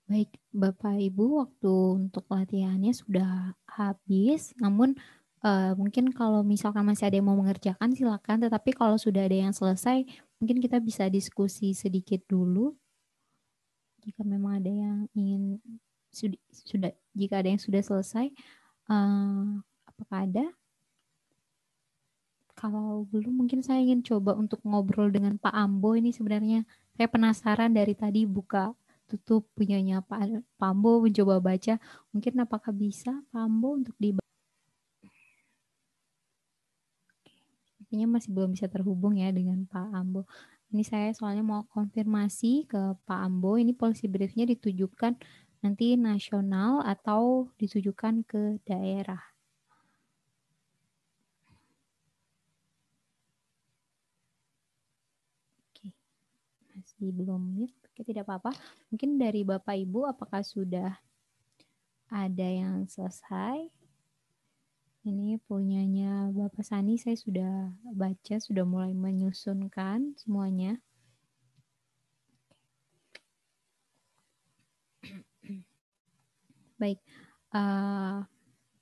Baik, Bapak Ibu, waktu untuk latihannya sudah habis. Namun mungkin kalau misalkan masih ada yang mau mengerjakan silakan. Tetapi kalau sudah ada yang selesai, mungkin kita bisa diskusi sedikit dulu. Jika memang ada yang ingin jika ada yang sudah selesai, apakah ada? Kalau belum, mungkin saya ingin coba untuk ngobrol dengan Pak Ambo. Ini sebenarnya saya penasaran dari tadi buka tutup punyanya Pak Ambo, mencoba baca. Mungkin apakah bisa Pak Ambo untuk dibaca? Sepertinya masih belum bisa terhubung ya dengan Pak Ambo. Ini saya soalnya mau konfirmasi ke Pak Ambo. Ini policy briefnya ditujukan nanti nasional atau ditujukan ke daerah. Masih belum mute, oke, tidak apa-apa. Mungkin dari Bapak Ibu apakah sudah ada yang selesai? Ini punyanya Bapak Sani saya sudah baca, sudah mulai menyusunkan semuanya. Baik,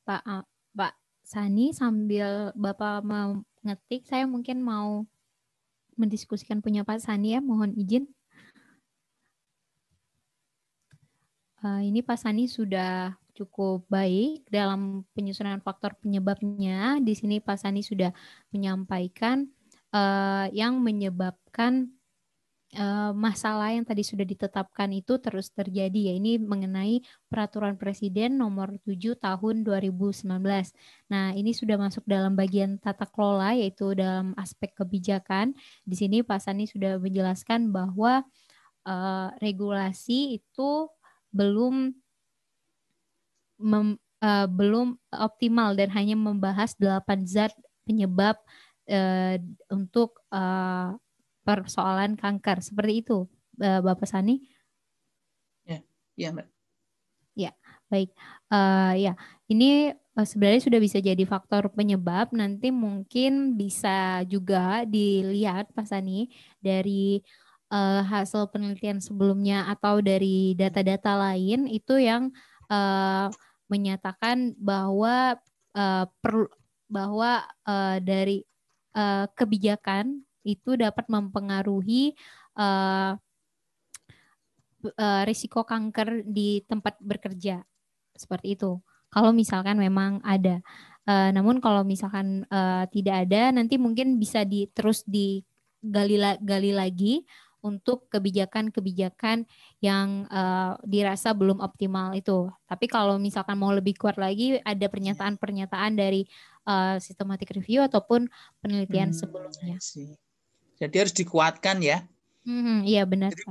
Pak Sani, sambil Bapak mengetik, saya mungkin mau mendiskusikan punya Pak Sani ya, mohon izin. Ini Pak Sani sudah cukup baik dalam penyusunan faktor penyebabnya. Di sini Pak Sani sudah menyampaikan yang menyebabkan masalah yang tadi sudah ditetapkan itu terus terjadi, ya ini mengenai Peraturan Presiden Nomor 7 Tahun 2019. Nah, ini sudah masuk dalam bagian tata kelola, yaitu dalam aspek kebijakan. Di sini Pak Sani sudah menjelaskan bahwa regulasi itu belum belum optimal dan hanya membahas 8 zat penyebab untuk persoalan kanker. Seperti itu, Bapak Sani? Ya, Mbak. Ya, baik. Ya, ini sebenarnya sudah bisa jadi faktor penyebab. Nanti mungkin bisa juga dilihat, Pak Sani, dari hasil penelitian sebelumnya atau dari data-data lain itu yang menyatakan bahwa dari kebijakan itu dapat mempengaruhi risiko kanker di tempat bekerja seperti itu. Kalau misalkan memang ada, namun kalau misalkan tidak ada, nanti mungkin bisa terus digali lagi untuk kebijakan-kebijakan yang dirasa belum optimal itu. Tapi kalau misalkan mau lebih kuat lagi, ada pernyataan-pernyataan dari systematic review ataupun penelitian sebelumnya. Jadi harus dikuatkan ya. Iya benar. Jadi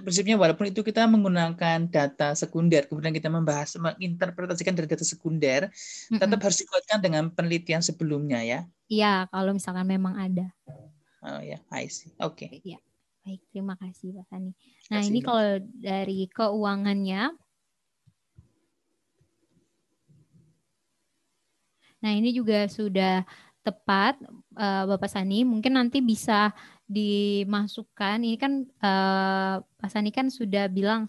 prinsipnya walaupun itu kita menggunakan data sekunder, kemudian kita menginterpretasikan dari data sekunder, tetap harus dikuatkan dengan penelitian sebelumnya ya. Iya, kalau misalkan memang ada. Oh ya, I see. Oke. Ya, baik, terima kasih Pak Sani. Nah, ini kalau dari keuangannya, nah ini juga sudah tepat, Bapak Sani. Mungkin nanti bisa dimasukkan. Ini kan Pak Sani kan sudah bilang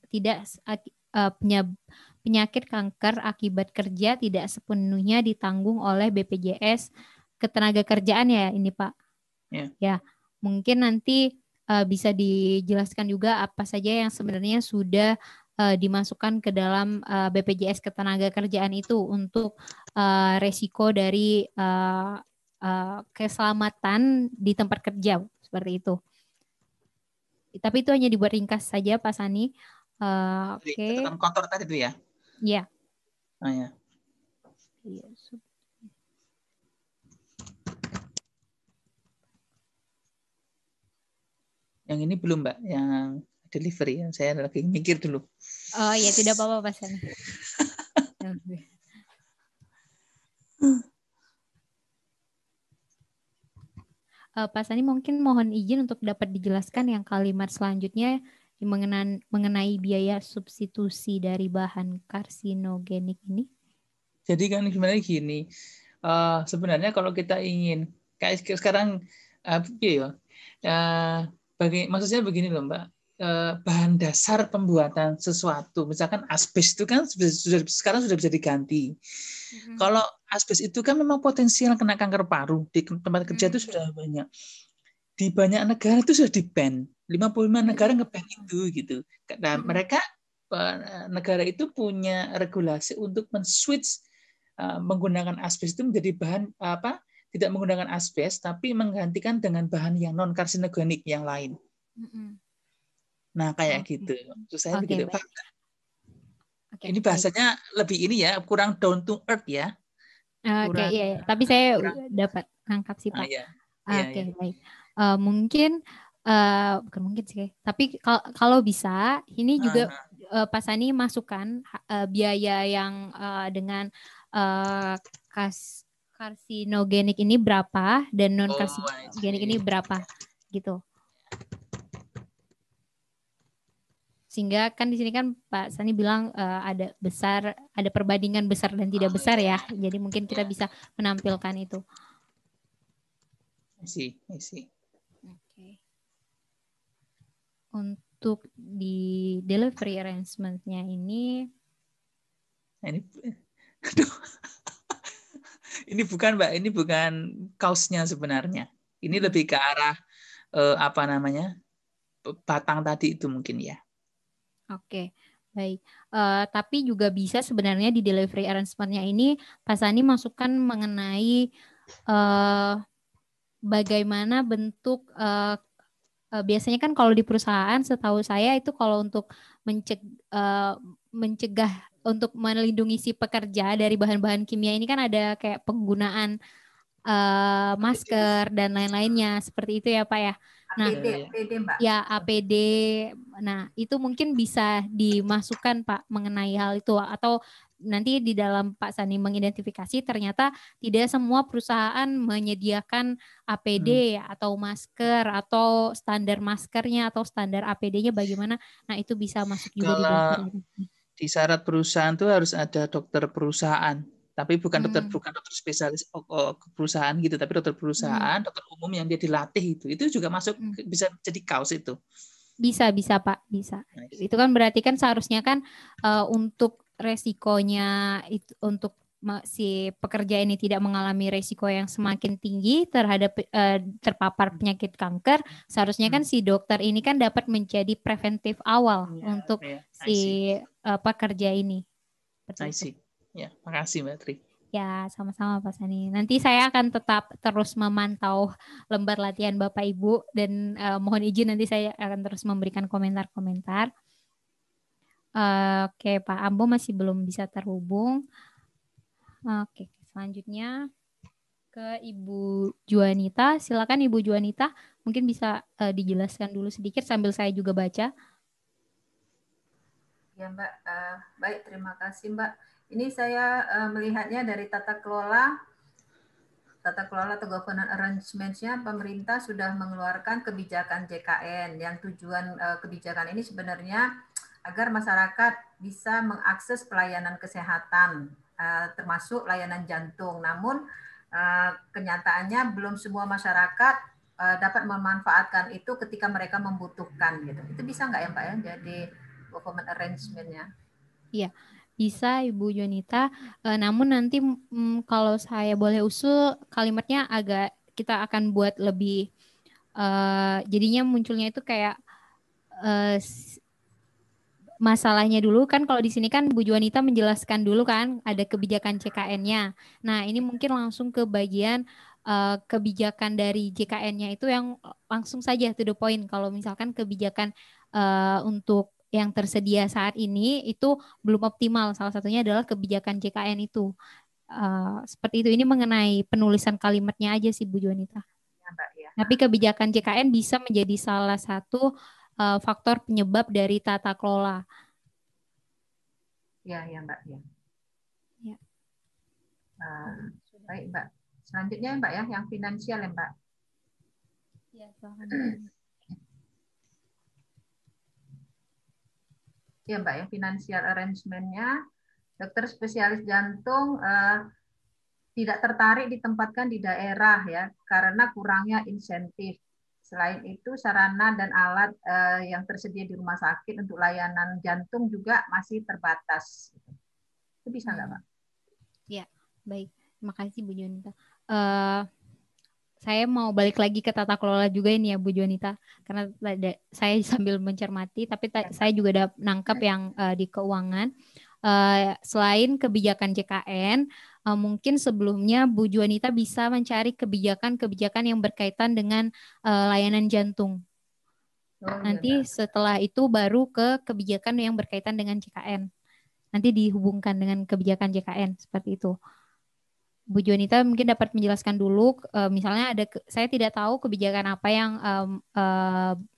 tidak penyakit kanker akibat kerja tidak sepenuhnya ditanggung oleh BPJS Ketenagakerjaan ya ini Pak. Ya, mungkin nanti bisa dijelaskan juga apa saja yang sebenarnya sudah dimasukkan ke dalam BPJS Ketenagakerjaan itu untuk resiko dari keselamatan di tempat kerja seperti itu. Tapi itu hanya dibuat ringkas saja, Pak Sani. Oke. Catatan kotor tadi itu ya? Iya. Oh ya. Iya. Yang ini belum, Mbak, yang delivery. Saya lagi mikir dulu. Oh ya, tidak apa-apa Pak Sani. Pak Sani mungkin mohon izin untuk dapat dijelaskan yang kalimat selanjutnya mengenai biaya substitusi dari bahan karsinogenik ini. Jadi kan sebenarnya gini, sebenarnya kalau kita ingin kayak sekarang maksudnya begini loh Mbak, bahan dasar pembuatan sesuatu. Misalkan asbes itu kan sekarang sudah bisa diganti. Kalau asbes itu kan memang potensial kena kanker paru. Di tempat kerja itu sudah banyak. Di banyak negara itu sudah di-ban. 55 negara nge-ban itu gitu. Nah, mereka negara itu punya regulasi untuk men-switch menggunakan asbes itu menjadi bahan tidak menggunakan asbes tapi menggantikan dengan bahan yang non karsinogenik yang lain. Nah, kayak gitu. Terus saya begitu, Pak. Ini bahasanya lebih ini ya, kurang down to earth ya. Oke, iya. Tapi saya dapat nangkap sih, Pak. Oke, baik. Mungkin bukan mungkin sih, tapi kalau bisa ini juga Pak Sani masukkan biaya yang dengan karsinogenik ini berapa dan non karsinogenik ini berapa gitu. Sehingga kan di sini kan Pak Sani bilang ada perbandingan besar dan tidak besar ya. Jadi mungkin kita bisa menampilkan itu. Oke. Untuk di delivery arrangement-nya ini aduh. Ini bukan, Mbak, ini bukan kaosnya sebenarnya. Ini lebih ke arah batang tadi itu mungkin ya. Oke, baik. Tapi juga bisa sebenarnya di delivery arrangement-nya ini Pak Sani masukkan mengenai bagaimana bentuk biasanya kan kalau di perusahaan setahu saya itu kalau untuk mencegah untuk melindungi si pekerja dari bahan-bahan kimia ini kan ada kayak penggunaan masker dan lain-lainnya seperti itu ya Pak ya. Nah, APD Mbak. Ya APD. Nah, itu mungkin bisa dimasukkan Pak mengenai hal itu atau nanti di dalam Pak Sani mengidentifikasi ternyata tidak semua perusahaan menyediakan APD atau masker atau standar maskernya atau standar APD-nya bagaimana. Nah, itu bisa masuk juga di dalam. Di syarat perusahaan itu harus ada dokter perusahaan. Tapi bukan dokter spesialis perusahaan gitu, tapi dokter perusahaan, dokter umum yang dia dilatih itu juga masuk bisa jadi kaos itu. Bisa Pak, bisa. Itu kan berarti kan seharusnya kan untuk resikonya itu untuk si pekerja ini tidak mengalami resiko yang semakin tinggi terhadap terpapar penyakit kanker, seharusnya kan si dokter ini kan dapat menjadi preventif awal untuk si pekerja ini. Ya, makasih Mbak Tri. Ya, sama-sama Pak Sani. Nanti saya akan tetap terus memantau lembar latihan Bapak Ibu dan mohon izin nanti saya akan terus memberikan komentar-komentar. Oke, Pak Ambo masih belum bisa terhubung. Oke, selanjutnya ke Ibu Juanita. Silakan Ibu Juanita, mungkin bisa dijelaskan dulu sedikit sambil saya juga baca. Ya Mbak, baik terima kasih Mbak. Ini saya melihatnya dari tata kelola atau governance arrangement-nya, pemerintah sudah mengeluarkan kebijakan JKN yang tujuan kebijakan ini sebenarnya agar masyarakat bisa mengakses pelayanan kesehatan termasuk layanan jantung. Namun kenyataannya belum semua masyarakat dapat memanfaatkan itu ketika mereka membutuhkan gitu. Itu bisa nggak ya Mbak ya jadi government arrangement-nya? Iya. Bisa Ibu Yunita, namun nanti kalau saya boleh usul kalimatnya agak kita akan buat lebih jadinya munculnya itu kayak masalahnya dulu kan kalau di sini kan Bu Juanita menjelaskan dulu kan ada kebijakan JKN-nya. Nah ini mungkin langsung ke bagian kebijakan dari JKN-nya itu yang langsung saja to the point. Kalau misalkan kebijakan untuk yang tersedia saat ini itu belum optimal. Salah satunya adalah kebijakan JKN itu. Seperti itu. Ini mengenai penulisan kalimatnya aja sih Bu Juanita. Ya, Mbak, ya. Tapi kebijakan JKN bisa menjadi salah satu faktor penyebab dari tata kelola. Ya, ya Mbak. Ya. Ya. Baik Mbak. Selanjutnya Mbak ya, yang finansial ya Mbak. Ya, silahkan. Ya Mbak, yang financial arrangement-nya, dokter spesialis jantung tidak tertarik ditempatkan di daerah ya, karena kurangnya insentif. Selain itu, sarana dan alat yang tersedia di rumah sakit untuk layanan jantung juga masih terbatas. Itu bisa nggak, Pak? Ya, baik. Terima kasih, Bu Jonita. Saya mau balik lagi ke tata kelola juga ini ya, Bu Jonita. Karena saya sambil mencermati, tapi saya juga ada nangkap yang di keuangan. Selain kebijakan JKN, mungkin sebelumnya Bu Juanita bisa mencari kebijakan-kebijakan yang berkaitan dengan layanan jantung. Nanti setelah itu baru ke kebijakan yang berkaitan dengan JKN. Nanti dihubungkan dengan kebijakan JKN seperti itu. Bu Juanita mungkin dapat menjelaskan dulu, misalnya saya tidak tahu kebijakan apa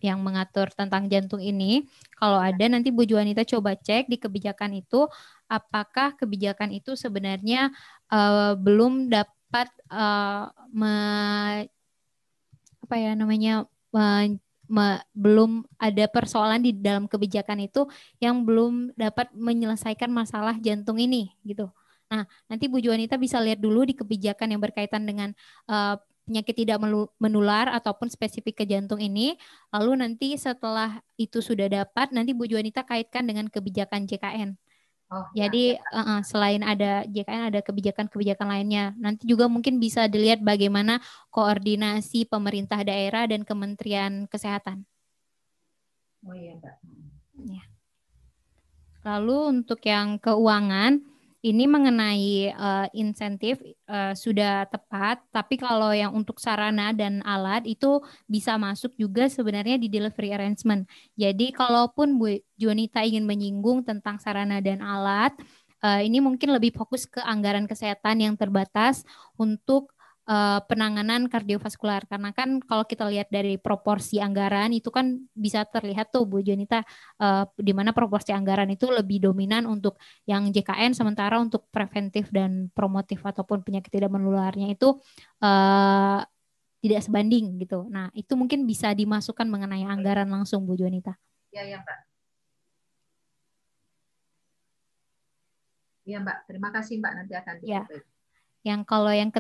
yang mengatur tentang jantung ini. Kalau ada nanti Bu Juanita coba cek di kebijakan itu, apakah kebijakan itu sebenarnya belum dapat belum ada persoalan di dalam kebijakan itu yang belum dapat menyelesaikan masalah jantung ini gitu. Nah, nanti Bu Juanita bisa lihat dulu di kebijakan yang berkaitan dengan penyakit tidak menular ataupun spesifik ke jantung ini. Lalu nanti setelah itu sudah dapat, nanti Bu Juanita kaitkan dengan kebijakan JKN. Jadi selain ada JKN, ada kebijakan-kebijakan lainnya. Nanti juga mungkin bisa dilihat bagaimana koordinasi pemerintah daerah dan Kementerian Kesehatan. Oh iya, Mbak. Ya. Lalu untuk yang keuangan, ini mengenai insentif sudah tepat, tapi kalau yang untuk sarana dan alat itu bisa masuk juga sebenarnya di delivery arrangement. Jadi kalaupun Bu Juanita ingin menyinggung tentang sarana dan alat, ini mungkin lebih fokus ke anggaran kesehatan yang terbatas untuk penanganan kardiovaskular. Karena kan kalau kita lihat dari proporsi anggaran itu kan bisa terlihat tuh Bu Jonita di mana proporsi anggaran itu lebih dominan untuk yang JKN, sementara untuk preventif dan promotif ataupun penyakit tidak menularnya itu tidak sebanding gitu. Nah, itu mungkin bisa dimasukkan mengenai anggaran langsung Bu Jonita. Iya, Mbak. Iya, Mbak. Terima kasih, Mbak. Nanti akan diperbaiki. Yang kalau yang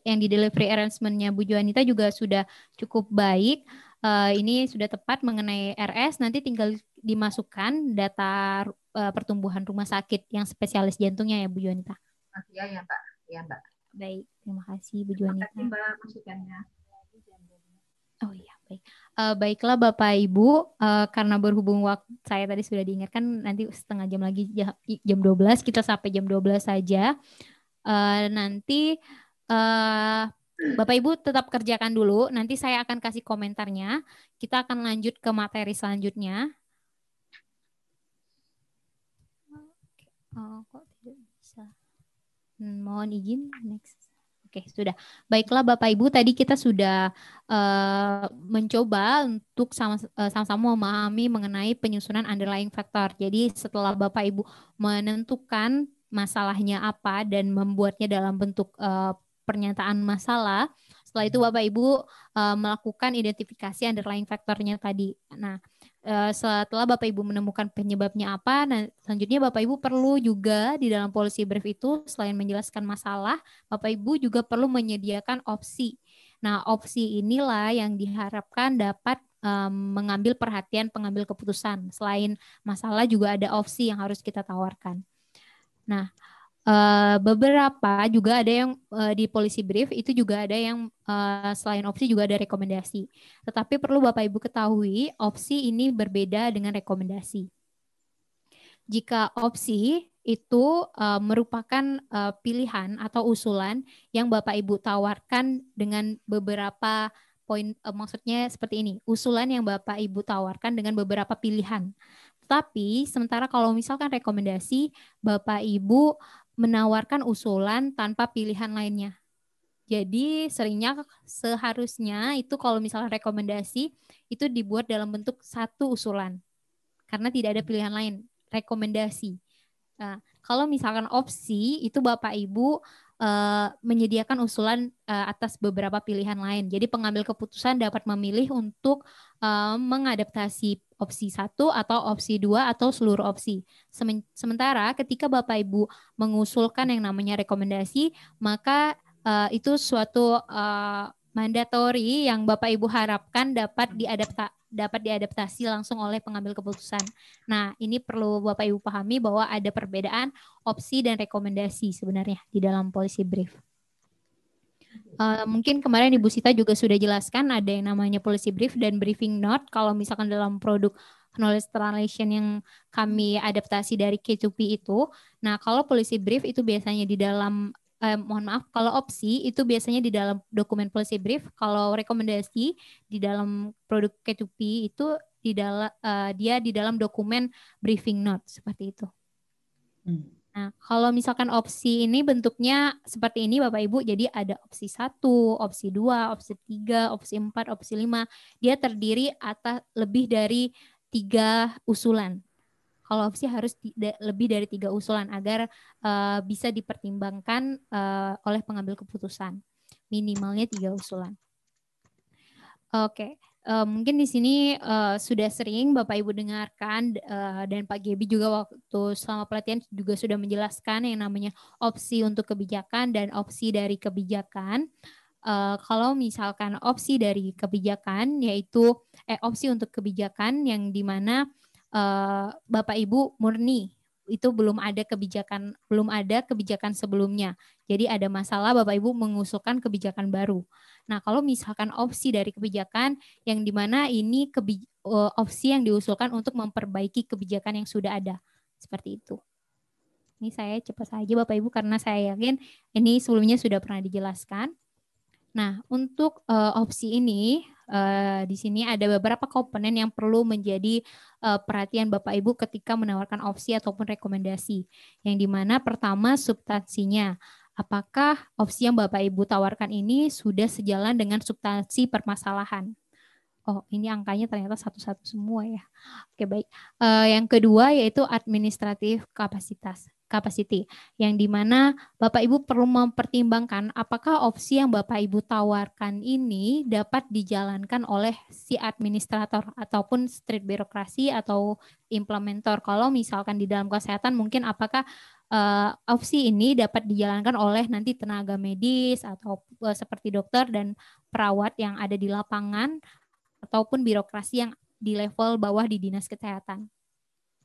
yang di delivery arrangement-nya Bu Juanita juga sudah cukup baik. Ini sudah tepat mengenai RS, nanti tinggal dimasukkan data pertumbuhan rumah sakit yang spesialis jantungnya ya Bu Juanita. Iya ya Mbak. Iya Mbak. Baik, terima kasih Bu Juanita. Terima kasih Mbak masukannya. Oh iya, baik. Baiklah Bapak Ibu, karena berhubung waktu saya tadi sudah diingatkan nanti setengah jam lagi jam 12, kita sampai jam 12 saja. Nanti Bapak Ibu tetap kerjakan dulu, nanti saya akan kasih komentarnya. Kita akan lanjut ke materi selanjutnya. Kok tidak bisa? Mohon izin, next. Oke, sudah. Baiklah Bapak Ibu, tadi kita sudah mencoba untuk sama-sama memahami mengenai penyusunan underlying factor. Jadi setelah Bapak Ibu menentukan masalahnya apa dan membuatnya dalam bentuk pernyataan masalah, setelah itu Bapak Ibu melakukan identifikasi underlying factornya tadi. Nah, setelah Bapak Ibu menemukan penyebabnya apa, nah selanjutnya Bapak Ibu perlu juga di dalam policy brief itu selain menjelaskan masalah, Bapak Ibu juga perlu menyediakan opsi. Nah, opsi inilah yang diharapkan dapat mengambil perhatian pengambil keputusan. Selain masalah juga ada opsi yang harus kita tawarkan. Nah, beberapa juga ada yang di policy brief itu juga ada yang selain opsi juga ada rekomendasi. Tetapi perlu Bapak Ibu ketahui opsi ini berbeda dengan rekomendasi. Jika opsi itu merupakan pilihan atau usulan yang Bapak Ibu tawarkan dengan beberapa poin, maksudnya seperti ini, usulan yang Bapak Ibu tawarkan dengan beberapa pilihan. Tapi sementara kalau misalkan rekomendasi, Bapak Ibu menawarkan usulan tanpa pilihan lainnya. Jadi seharusnya itu kalau misalnya rekomendasi itu dibuat dalam bentuk satu usulan. Karena tidak ada pilihan lain, rekomendasi. Nah, kalau misalkan opsi itu Bapak Ibu menyediakan usulan atas beberapa pilihan lain. Jadi pengambil keputusan dapat memilih untuk mengadaptasi opsi 1 atau opsi 2 atau seluruh opsi. Sementara ketika Bapak Ibu mengusulkan yang namanya rekomendasi, maka itu suatu mandatori yang Bapak Ibu harapkan dapat diadaptasi langsung oleh pengambil keputusan. Nah, ini perlu Bapak Ibu pahami bahwa ada perbedaan opsi dan rekomendasi sebenarnya di dalam policy brief. Mungkin kemarin Ibu Sita juga sudah jelaskan ada yang namanya policy brief dan briefing note. Kalau misalkan dalam produk knowledge translation yang kami adaptasi dari K2P itu, nah kalau policy brief itu biasanya di dalam kalau opsi itu biasanya di dalam dokumen policy brief, kalau rekomendasi di dalam produk K2P itu dia di dalam dokumen briefing note seperti itu. Nah, kalau misalkan opsi ini bentuknya seperti ini Bapak Ibu, jadi ada opsi 1, opsi 2, opsi 3, opsi 4, opsi 5. Dia terdiri atas lebih dari 3 usulan. Kalau opsi harus lebih dari 3 usulan agar bisa dipertimbangkan oleh pengambil keputusan. Minimalnya 3 usulan. Oke. Mungkin di sini sudah sering Bapak Ibu dengarkan dan Pak Gebi juga waktu selama pelatihan juga sudah menjelaskan yang namanya opsi untuk kebijakan dan opsi dari kebijakan. Kalau misalkan opsi dari kebijakan yaitu opsi untuk kebijakan yang dimana Bapak Ibu murni itu belum ada kebijakan sebelumnya. Jadi ada masalah Bapak Ibu mengusulkan kebijakan baru. Nah, kalau misalkan opsi dari kebijakan yang dimana ini opsi yang diusulkan untuk memperbaiki kebijakan yang sudah ada. Seperti itu. Ini saya cepat saja Bapak Ibu karena saya yakin ini sebelumnya sudah pernah dijelaskan. Nah, untuk opsi ini di sini ada beberapa komponen yang perlu menjadi perhatian Bapak Ibu ketika menawarkan opsi ataupun rekomendasi. Yang dimana pertama substansinya. Apakah opsi yang Bapak Ibu tawarkan ini sudah sejalan dengan substansi permasalahan? Oh, ini angkanya ternyata satu-satu semua ya. Oke, baik. Yang kedua yaitu administratif capacity, yang dimana Bapak Ibu perlu mempertimbangkan apakah opsi yang Bapak Ibu tawarkan ini dapat dijalankan oleh si administrator ataupun street birokrasi atau implementer. Kalau misalkan di dalam kesehatan mungkin apakah opsi ini dapat dijalankan oleh nanti tenaga medis atau seperti dokter dan perawat yang ada di lapangan ataupun birokrasi yang di level bawah di dinas kesehatan.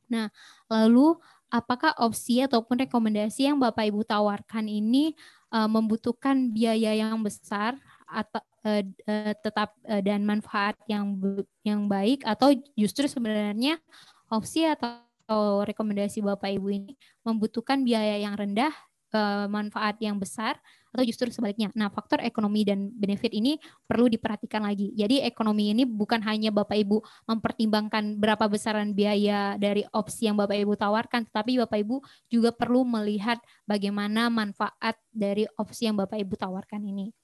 Nah, lalu apakah opsi ataupun rekomendasi yang Bapak Ibu tawarkan ini membutuhkan biaya yang besar atau dan manfaat yang baik, atau justru sebenarnya opsi atau rekomendasi Bapak Ibu ini membutuhkan biaya yang rendah, manfaat yang besar, atau justru sebaliknya. Nah, faktor ekonomi dan benefit ini perlu diperhatikan lagi. Jadi ekonomi ini bukan hanya Bapak Ibu mempertimbangkan berapa besaran biaya dari opsi yang Bapak Ibu tawarkan, tetapi Bapak Ibu juga perlu melihat bagaimana manfaat dari opsi yang Bapak Ibu tawarkan ini.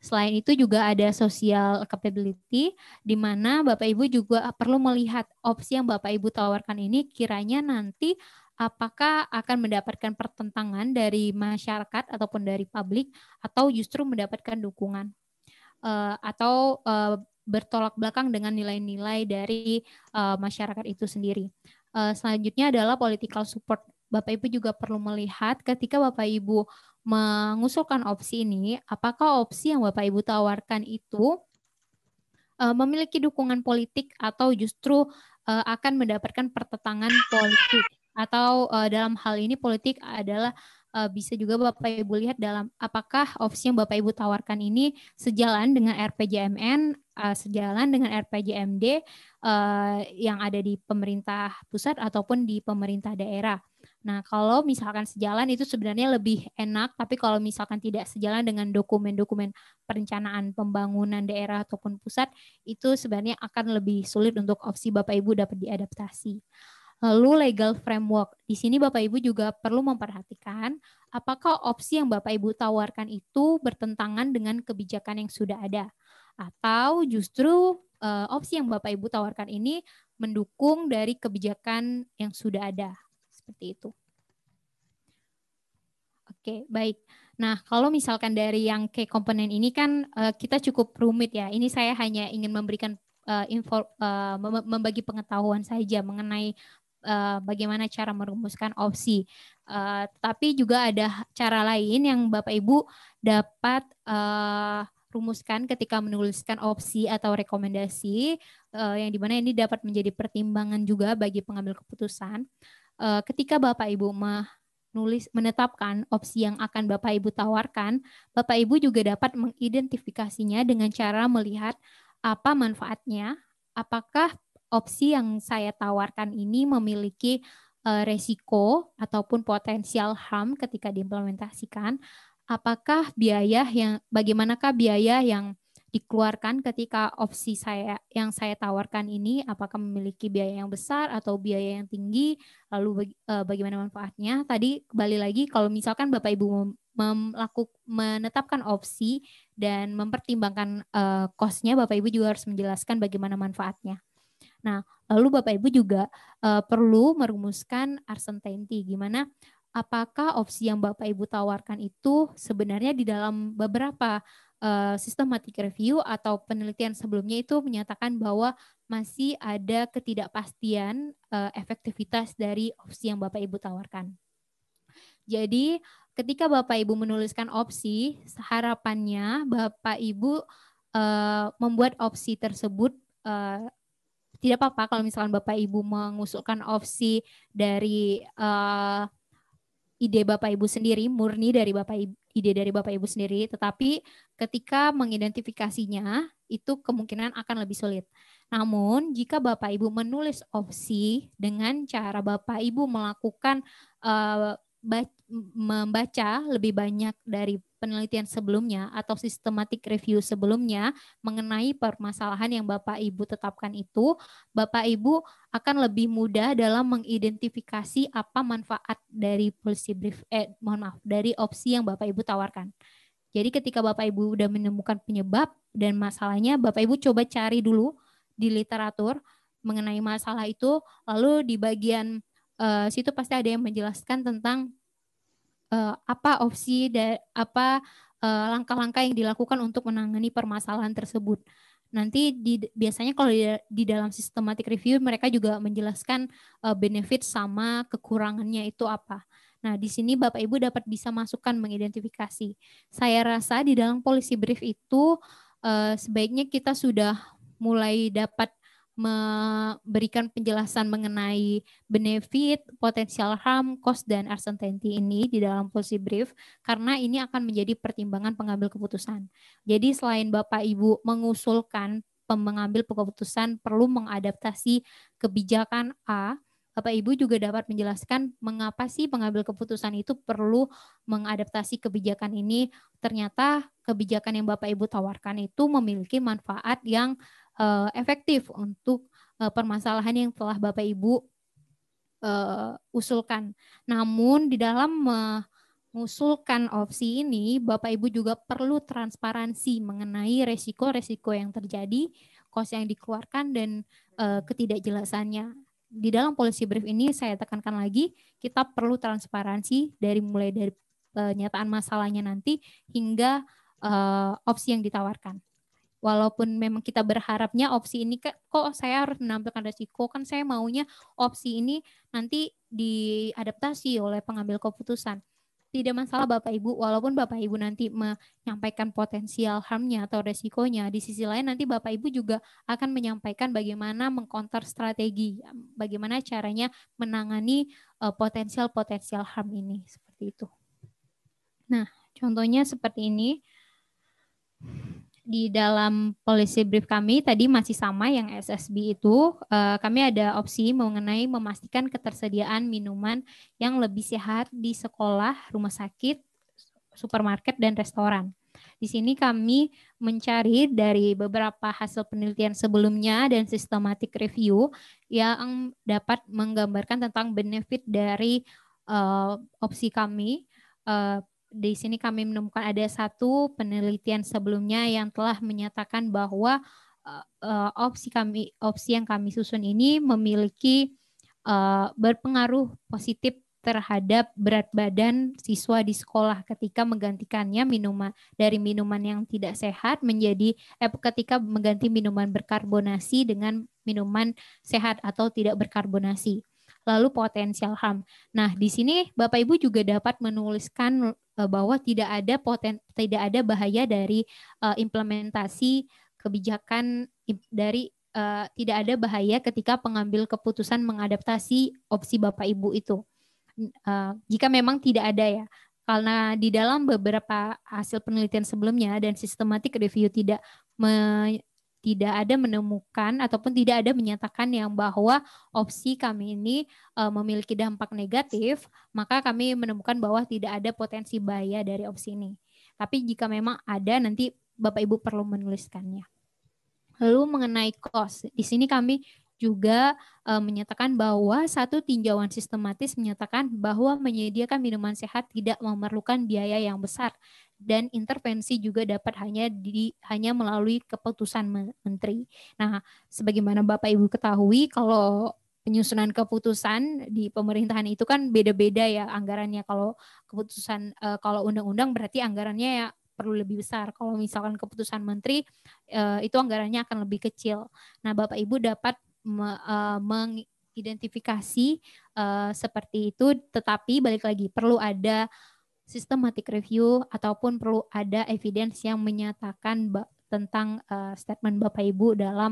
Selain itu juga ada social capability, di mana Bapak Ibu juga perlu melihat opsi yang Bapak Ibu tawarkan ini kiranya nanti apakah akan mendapatkan pertentangan dari masyarakat ataupun dari publik, atau justru mendapatkan dukungan atau bertolak belakang dengan nilai-nilai dari masyarakat itu sendiri. Selanjutnya adalah political support. Bapak Ibu juga perlu melihat ketika Bapak Ibu mengusulkan opsi ini, apakah opsi yang Bapak Ibu tawarkan itu memiliki dukungan politik atau justru akan mendapatkan pertentangan politik. Atau dalam hal ini politik adalah bisa juga Bapak Ibu lihat dalam apakah opsi yang Bapak Ibu tawarkan ini sejalan dengan RPJMN, sejalan dengan RPJMD yang ada di pemerintah pusat ataupun di pemerintah daerah. Nah, kalau misalkan sejalan itu sebenarnya lebih enak, tapi kalau misalkan tidak sejalan dengan dokumen-dokumen perencanaan pembangunan daerah ataupun pusat, itu sebenarnya akan lebih sulit untuk opsi Bapak Ibu dapat diadaptasi. Lalu legal framework. Di sini Bapak Ibu juga perlu memperhatikan apakah opsi yang Bapak Ibu tawarkan itu bertentangan dengan kebijakan yang sudah ada, atau justru opsi yang Bapak Ibu tawarkan ini mendukung dari kebijakan yang sudah ada. Seperti itu. Oke, baik. Nah, kalau misalkan dari yang key komponen ini kan kita cukup rumit ya. Ini saya hanya ingin memberikan membagi pengetahuan saja mengenai bagaimana cara merumuskan opsi. Tapi juga ada cara lain yang Bapak Ibu dapat rumuskan ketika menuliskan opsi atau rekomendasi, yang dimana ini dapat menjadi pertimbangan juga bagi pengambil keputusan. Ketika Bapak Ibu menetapkan opsi yang akan Bapak Ibu tawarkan, Bapak Ibu juga dapat mengidentifikasinya dengan cara melihat apa manfaatnya, apakah opsi yang saya tawarkan ini memiliki resiko ataupun potensial harm ketika diimplementasikan, apakah bagaimanakah biaya yang dikeluarkan ketika opsi yang saya tawarkan ini, apakah memiliki biaya yang besar atau biaya yang tinggi, lalu bagaimana manfaatnya. Tadi kembali lagi, kalau misalkan Bapak Ibu menetapkan opsi dan mempertimbangkan cost-nya, Bapak Ibu juga harus menjelaskan bagaimana manfaatnya. Nah, lalu Bapak Ibu juga perlu merumuskan uncertainty, gimana apakah opsi yang Bapak Ibu tawarkan itu sebenarnya di dalam beberapa systematic review atau penelitian sebelumnya itu menyatakan bahwa masih ada ketidakpastian efektivitas dari opsi yang Bapak Ibu tawarkan. Jadi ketika Bapak Ibu menuliskan opsi, harapannya Bapak Ibu membuat opsi tersebut, tidak apa-apa kalau misalkan Bapak Ibu mengusulkan opsi dari ide Bapak Ibu sendiri, murni dari ide dari Bapak Ibu sendiri, tetapi ketika mengidentifikasinya itu kemungkinan akan lebih sulit. Namun jika Bapak Ibu menulis opsi dengan cara Bapak Ibu melakukan membaca lebih banyak dari penelitian sebelumnya atau systematic review sebelumnya mengenai permasalahan yang Bapak Ibu tetapkan itu, Bapak Ibu akan lebih mudah dalam mengidentifikasi apa manfaat dari policy brief, dari opsi yang Bapak Ibu tawarkan. Jadi ketika Bapak Ibu udah menemukan penyebab dan masalahnya, Bapak Ibu coba cari dulu di literatur mengenai masalah itu, lalu di bagian situ pasti ada yang menjelaskan tentang apa opsi dan apa langkah-langkah yang dilakukan untuk menangani permasalahan tersebut. Nanti biasanya kalau di dalam systematic review mereka juga menjelaskan benefit sama kekurangannya itu apa. Nah, di sini Bapak Ibu dapat bisa masukkan mengidentifikasi. Saya rasa di dalam policy brief itu sebaiknya kita sudah mulai dapat memberikan penjelasan mengenai benefit, potensial harm, cost, dan uncertainty ini di dalam policy brief karena ini akan menjadi pertimbangan pengambil keputusan. Jadi selain Bapak Ibu mengusulkan mengambil keputusan perlu mengadaptasi kebijakan A, Bapak Ibu juga dapat menjelaskan mengapa sih pengambil keputusan itu perlu mengadaptasi kebijakan ini. Ternyata kebijakan yang Bapak Ibu tawarkan itu memiliki manfaat yang efektif untuk permasalahan yang telah Bapak Ibu usulkan. Namun di dalam mengusulkan opsi ini, Bapak Ibu juga perlu transparansi mengenai resiko-resiko yang terjadi, cost yang dikeluarkan, dan ketidakjelasannya. Di dalam policy brief ini saya tekankan lagi, kita perlu transparansi mulai dari penyataan masalahnya nanti hingga opsi yang ditawarkan. Walaupun memang kita berharapnya opsi ini kok saya harus menampilkan resiko, kan saya maunya opsi ini nanti diadaptasi oleh pengambil keputusan. Tidak masalah Bapak Ibu, walaupun Bapak Ibu nanti menyampaikan potensial harmnya atau resikonya, di sisi lain nanti Bapak Ibu juga akan menyampaikan bagaimana mengcounter strategi, bagaimana caranya menangani potensial harm ini, seperti itu. Nah, contohnya seperti ini. Di dalam policy brief kami tadi masih sama yang SSB itu, kami ada opsi mengenai memastikan ketersediaan minuman yang lebih sehat di sekolah, rumah sakit, supermarket, dan restoran. Di sini kami mencari dari beberapa hasil penelitian sebelumnya dan systematic review yang dapat menggambarkan tentang benefit dari opsi kami. Di sini kami menemukan ada satu penelitian sebelumnya yang telah menyatakan bahwa opsi yang kami susun ini memiliki berpengaruh positif terhadap berat badan siswa di sekolah ketika menggantikannya dari minuman yang tidak sehat menjadi ketika mengganti minuman berkarbonasi dengan minuman sehat atau tidak berkarbonasi. lalu potensial harm. Nah, di sini Bapak Ibu juga dapat menuliskan bahwa tidak ada bahaya dari implementasi kebijakan dari tidak ada bahaya ketika pengambil keputusan mengadaptasi opsi Bapak Ibu itu. Jika memang tidak ada ya, karena di dalam beberapa hasil penelitian sebelumnya dan systematic review tidak ada menemukan ataupun tidak ada menyatakan yang bahwa opsi kami ini memiliki dampak negatif, maka kami menemukan bahwa tidak ada potensi bahaya dari opsi ini. Tapi jika memang ada, nanti Bapak Ibu perlu menuliskannya. Lalu mengenai cost, di sini kami juga menyatakan bahwa satu tinjauan sistematis menyatakan bahwa menyediakan minuman sehat tidak memerlukan biaya yang besar dan intervensi juga dapat hanya melalui keputusan menteri. Nah, sebagaimana Bapak Ibu ketahui, kalau penyusunan keputusan di pemerintahan itu kan beda-beda ya anggarannya. Kalau keputusan kalau undang-undang berarti anggarannya ya perlu lebih besar. Kalau misalkan keputusan menteri itu anggarannya akan lebih kecil. Nah, Bapak Ibu dapat mengidentifikasi seperti itu, tetapi balik lagi perlu ada systematic review ataupun perlu ada evidence yang menyatakan tentang statement Bapak Ibu dalam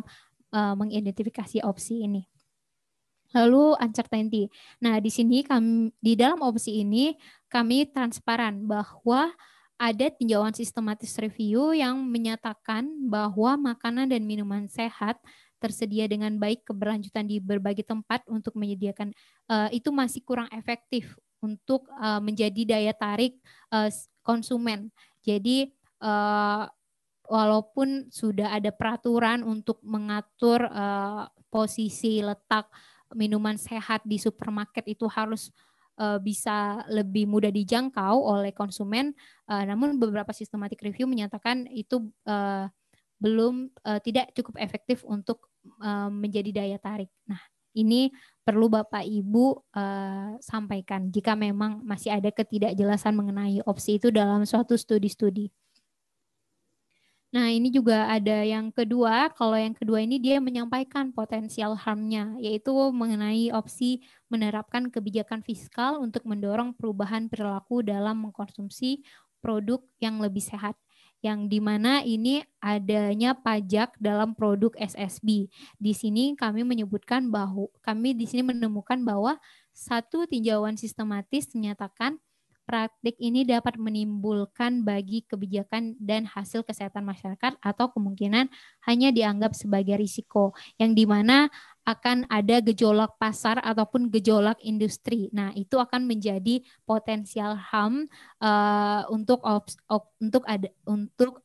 mengidentifikasi opsi ini. Lalu uncertainty. Nah, di sini di dalam opsi ini kami transparan bahwa ada tinjauan sistematis review yang menyatakan bahwa makanan dan minuman sehat tersedia dengan baik keberlanjutan di berbagai tempat untuk menyediakan itu masih kurang efektif untuk menjadi daya tarik konsumen. Jadi walaupun sudah ada peraturan untuk mengatur posisi letak minuman sehat di supermarket itu harus bisa lebih mudah dijangkau oleh konsumen, namun beberapa systematic review menyatakan itu tidak cukup efektif untuk menjadi daya tarik. Nah, ini perlu Bapak Ibu sampaikan jika memang masih ada ketidakjelasan mengenai opsi itu dalam suatu studi-studi. Nah, ini juga ada yang kedua. Kalau yang kedua ini dia menyampaikan potensial harm-nya, yaitu mengenai opsi menerapkan kebijakan fiskal untuk mendorong perubahan perilaku dalam mengkonsumsi produk yang lebih sehat. Yang dimana ini adanya pajak dalam produk SSB. Di sini kami menyebutkan bahwa kami di sini menemukan bahwa satu tinjauan sistematis menyatakan praktik ini dapat menimbulkan bagi kebijakan dan hasil kesehatan masyarakat atau kemungkinan hanya dianggap sebagai risiko yang dimana akan ada gejolak pasar ataupun gejolak industri. Nah, itu akan menjadi potensial harm untuk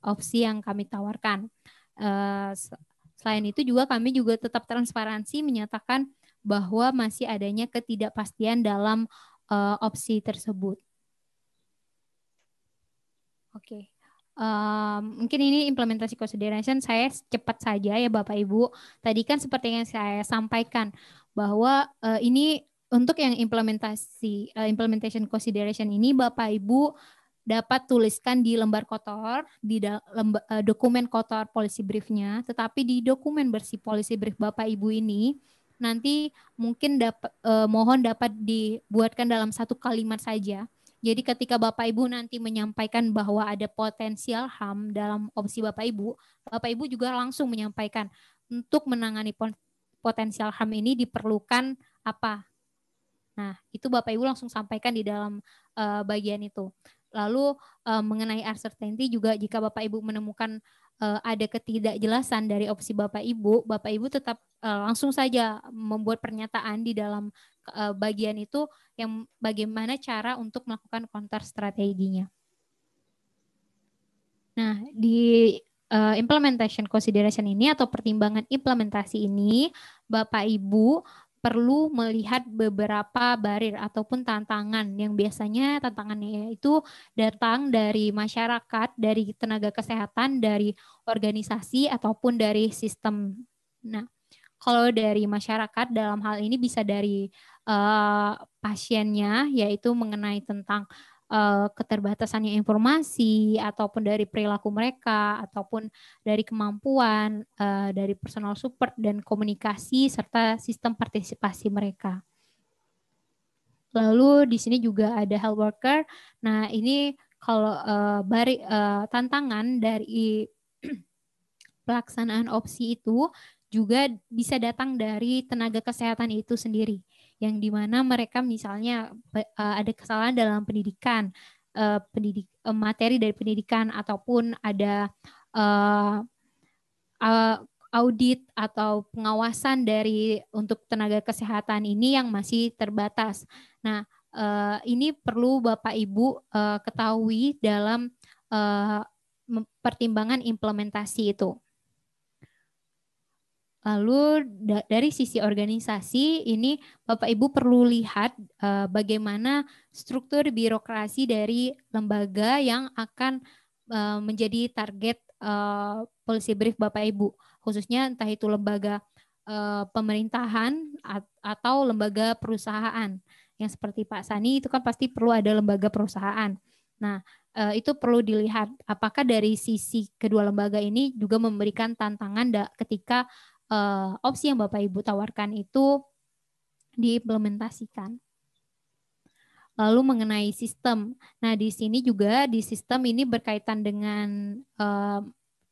opsi yang kami tawarkan. Selain itu juga kami juga tetap transparansi menyatakan bahwa masih adanya ketidakpastian dalam opsi tersebut. Oke. Mungkin ini implementasi consideration saya cepat saja ya Bapak Ibu. Tadi kan seperti yang saya sampaikan bahwa ini untuk yang implementation consideration ini Bapak Ibu dapat tuliskan di lembar kotor, di dokumen kotor policy briefnya, tetapi di dokumen bersih policy brief Bapak Ibu ini nanti mungkin mohon dapat dibuatkan dalam satu kalimat saja. Jadi ketika Bapak Ibu nanti menyampaikan bahwa ada potensial harm dalam opsi Bapak Ibu juga langsung menyampaikan untuk menangani potensial harm ini diperlukan apa. Nah, itu Bapak Ibu langsung sampaikan di dalam bagian itu. Lalu mengenai uncertainty juga jika Bapak Ibu menemukan ada ketidakjelasan dari opsi Bapak Ibu tetap langsung saja membuat pernyataan di dalam bagian itu yang bagaimana cara untuk melakukan counter strateginya. Nah, di implementation consideration ini atau pertimbangan implementasi ini, Bapak Ibu perlu melihat beberapa barir ataupun tantangan yang biasanya tantangannya itu datang dari masyarakat, dari tenaga kesehatan, dari organisasi ataupun dari sistem. Nah, kalau dari masyarakat dalam hal ini bisa dari pasiennya, yaitu mengenai tentang keterbatasannya informasi ataupun dari perilaku mereka ataupun dari kemampuan dari personal support dan komunikasi serta sistem partisipasi mereka. Lalu di sini juga ada health worker. Nah, ini kalau tantangan dari pelaksanaan opsi itu juga bisa datang dari tenaga kesehatan itu sendiri, yang dimana mereka misalnya ada kesalahan dalam pendidikan, materi dari pendidikan, ataupun ada audit atau pengawasan dari untuk tenaga kesehatan ini yang masih terbatas. Nah, ini perlu Bapak Ibu ketahui dalam pertimbangan implementasi itu. Lalu dari sisi organisasi ini Bapak Ibu perlu lihat bagaimana struktur birokrasi dari lembaga yang akan menjadi target policy brief Bapak Ibu, khususnya entah itu lembaga pemerintahan atau lembaga perusahaan. Yang seperti Pak Sani itu kan pasti perlu ada lembaga perusahaan. Nah, itu perlu dilihat apakah dari sisi kedua lembaga ini juga memberikan tantangan ketika opsi yang Bapak Ibu tawarkan itu diimplementasikan. Lalu mengenai sistem. Nah, di sini juga di sistem ini berkaitan dengan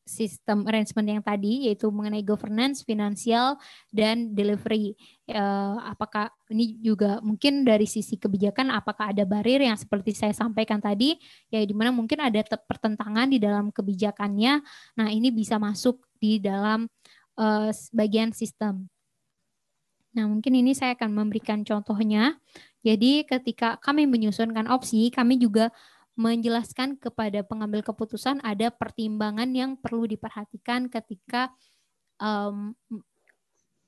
sistem arrangement yang tadi, yaitu mengenai governance, finansial, dan delivery. Apakah ini juga mungkin dari sisi kebijakan, apakah ada barir yang seperti saya sampaikan tadi, ya di mana mungkin ada pertentangan di dalam kebijakannya. Nah, ini bisa masuk di dalam bagian sistem. Nah, mungkin ini saya akan memberikan contohnya. Jadi ketika kami menyusunkan opsi, kami juga menjelaskan kepada pengambil keputusan ada pertimbangan yang perlu diperhatikan ketika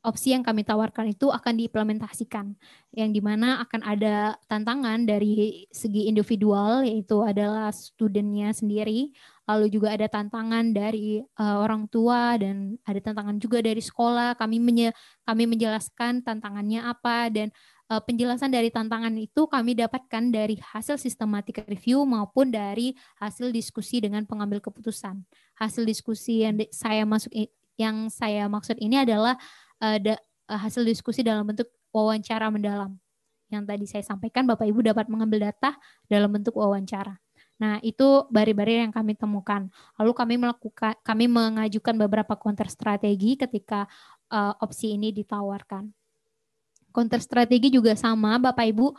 opsi yang kami tawarkan itu akan diimplementasikan, yang dimana akan ada tantangan dari segi individual, yaitu adalah studentnya sendiri, lalu juga ada tantangan dari orang tua, dan ada tantangan juga dari sekolah. Kami menjelaskan tantangannya apa, dan penjelasan dari tantangan itu kami dapatkan dari hasil systematic review maupun dari hasil diskusi dengan pengambil keputusan. Hasil diskusi yang saya maksud ini adalah hasil diskusi dalam bentuk wawancara mendalam. Yang tadi saya sampaikan, Bapak Ibu dapat mengambil data dalam bentuk wawancara. Nah, itu barir-barir yang kami temukan. Lalu kami mengajukan beberapa counter strategi ketika opsi ini ditawarkan. Counter strategi juga sama, Bapak Ibu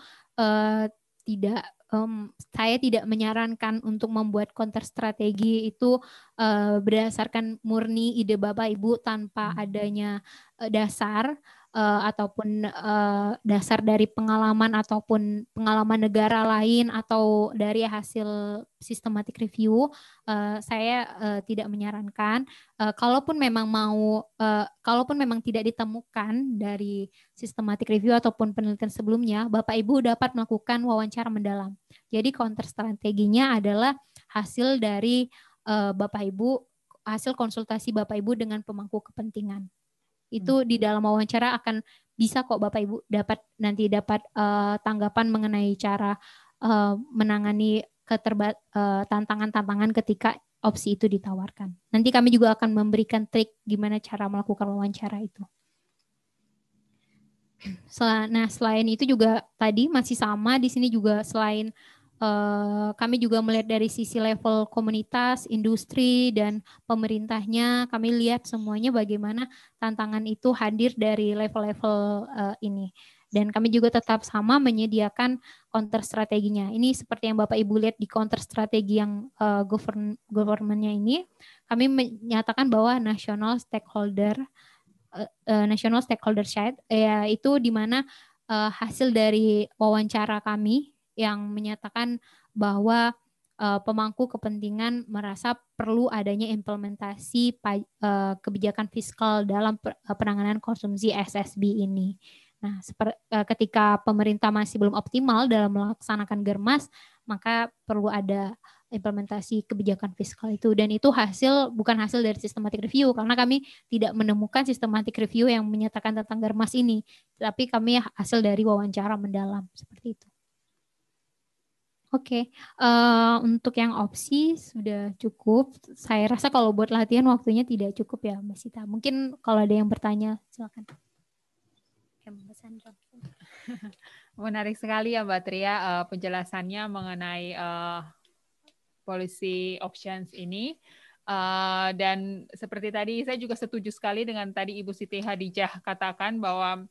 saya tidak menyarankan untuk membuat counter strategi itu berdasarkan murni ide Bapak Ibu tanpa adanya dasar ataupun dasar dari pengalaman ataupun pengalaman negara lain atau dari hasil systematic review. Saya tidak menyarankan. Kalaupun memang tidak ditemukan dari systematic review ataupun penelitian sebelumnya, Bapak Ibu dapat melakukan wawancara mendalam. Jadi counter strateginya adalah hasil dari Bapak Ibu, hasil konsultasi Bapak Ibu dengan pemangku kepentingan. Itu di dalam wawancara akan bisa kok Bapak Ibu dapat tanggapan mengenai cara menangani tantangan-tantangan ketika opsi itu ditawarkan. Nanti kami juga akan memberikan trik gimana cara melakukan wawancara itu. Nah, selain itu juga tadi masih sama, di sini juga selain kami juga melihat dari sisi level komunitas, industri, dan pemerintahnya, kami lihat semuanya bagaimana tantangan itu hadir dari level-level ini. Dan kami juga tetap sama menyediakan counter strateginya. Ini seperti yang Bapak Ibu lihat di counter strategi yang government-nya ini, kami menyatakan bahwa national stakeholder side, itu di mana hasil dari wawancara kami yang menyatakan bahwa pemangku kepentingan merasa perlu adanya implementasi kebijakan fiskal dalam penanganan konsumsi SSB ini. Nah, ketika pemerintah masih belum optimal dalam melaksanakan Germas, maka perlu ada implementasi kebijakan fiskal itu, dan itu bukan hasil dari systematic review karena kami tidak menemukan systematic review yang menyatakan tentang Germas ini, tapi kami hasil dari wawancara mendalam seperti itu. Oke, untuk yang opsi sudah cukup. Saya rasa kalau buat latihan waktunya tidak cukup ya, Mbak Sita. Mungkin kalau ada yang bertanya, silakan. Menarik sekali ya Mbak Tria penjelasannya mengenai policy options ini. Dan seperti tadi saya juga setuju sekali dengan tadi Ibu Siti Hadijah katakan bahwa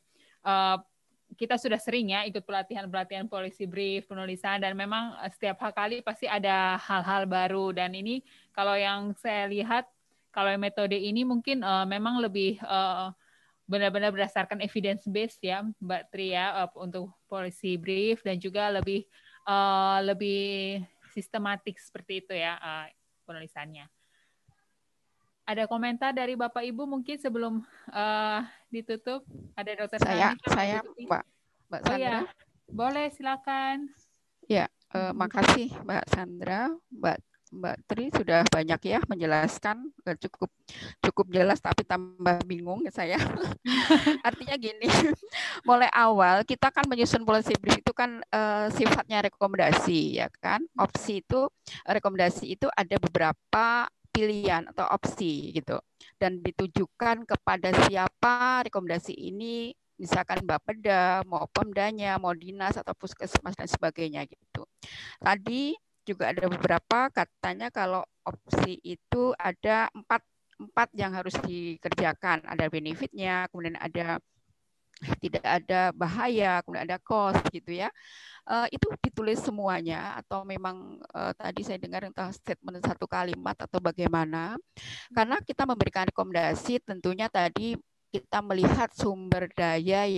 kita sudah sering ya ikut pelatihan-pelatihan policy brief, penulisan, dan memang setiap kali pasti ada hal-hal baru. Dan ini kalau yang saya lihat, kalau metode ini mungkin memang lebih benar-benar berdasarkan evidence based ya Mbak Tri ya untuk policy brief, dan juga lebih sistematik seperti itu ya penulisannya. Ada komentar dari Bapak Ibu mungkin sebelum ditutup? Ada Dokter Saya Mbak Sandra. Oh ya, boleh silakan. Ya, makasih Mbak Sandra, Mbak Tri sudah banyak ya menjelaskan, cukup jelas tapi tambah bingung ya saya. Artinya gini, mulai awal kita kan menyusun policy brief itu kan sifatnya rekomendasi ya kan. Opsi itu rekomendasi itu ada beberapa pilihan atau opsi gitu, dan ditujukan kepada siapa rekomendasi ini, misalkan Bapeda, mau Pemdanya, mau dinas atau puskesmas dan sebagainya gitu. Tadi juga ada beberapa katanya kalau opsi itu ada empat yang harus dikerjakan, ada benefitnya, kemudian ada tidak ada bahaya, kemudian ada cost gitu ya. Itu ditulis semuanya atau memang tadi saya dengar entah statement satu kalimat atau bagaimana? Karena kita memberikan rekomendasi tentunya tadi kita melihat sumber daya